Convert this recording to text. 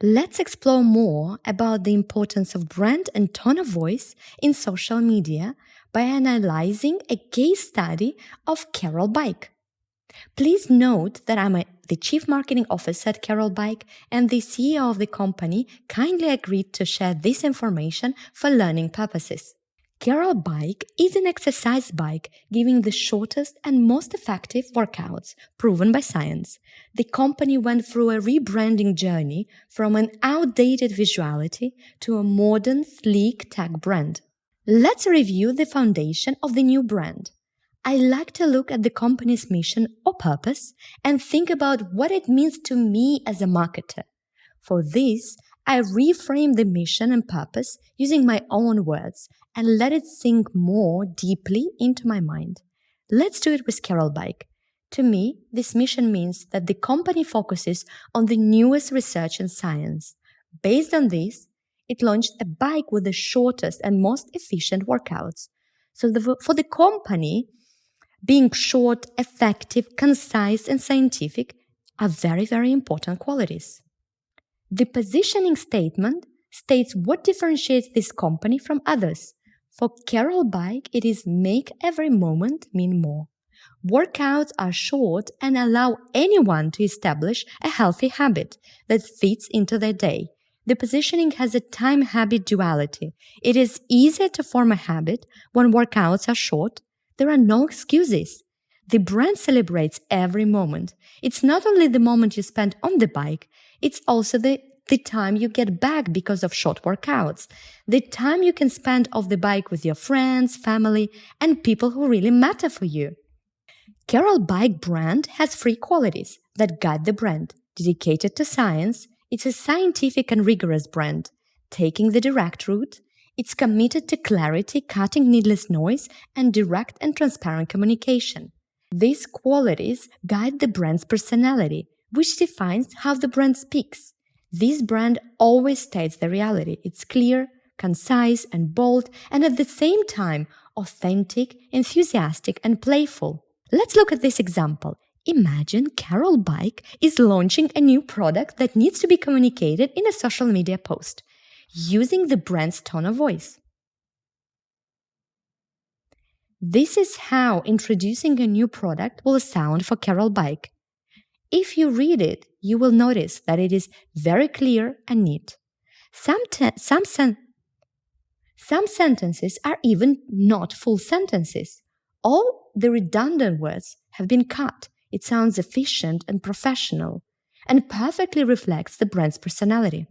Let's explore more about the importance of brand and tone of voice in social media by analyzing a case study of Carol Bike. Please note that I'm the Chief Marketing Officer at Carol Bike, and the CEO of the company kindly agreed to share this information for learning purposes. Carol Bike is an exercise bike giving the shortest and most effective workouts, proven by science. The company went through a rebranding journey from an outdated visuality to a modern, sleek tech brand. Let's review the foundation of the new brand. I like to look at the company's mission or purpose and think about what it means to me as a marketer. For this, I reframe the mission and purpose using my own words and let it sink more deeply into my mind. Let's do it with Carol Bike. To me, this mission means that the company focuses on the newest research and science. Based on this, it launched a bike with the shortest and most efficient workouts. So for the company, being short, effective, concise, and scientific are very, very important qualities. The positioning statement states what differentiates this company from others. For Carol Bike, it is make every moment mean more. Workouts are short and allow anyone to establish a healthy habit that fits into their day. The positioning has a time-habit duality. It is easier to form a habit when workouts are short. There are no excuses. The brand celebrates every moment. It's not only the moment you spend on the bike, it's also the time you get back because of short workouts, the time you can spend off the bike with your friends, family, and people who really matter for you. Carol Bike brand has 3 qualities that guide the brand. Dedicated to science, it's a scientific and rigorous brand. Taking the direct route, it's committed to clarity, cutting needless noise, and direct and transparent communication. These qualities guide the brand's personality, which defines how the brand speaks. This brand always states the reality. It's clear, concise, and bold, and at the same time, authentic, enthusiastic, and playful. Let's look at this example. Imagine Carol Bike is launching a new product that needs to be communicated in a social media post, using the brand's tone of voice. This is how introducing a new product will sound for Carol Bike. If you read it, you will notice that it is very clear and neat. Some sentences are even not full sentences. All the redundant words have been cut. It sounds efficient and professional and perfectly reflects the brand's personality.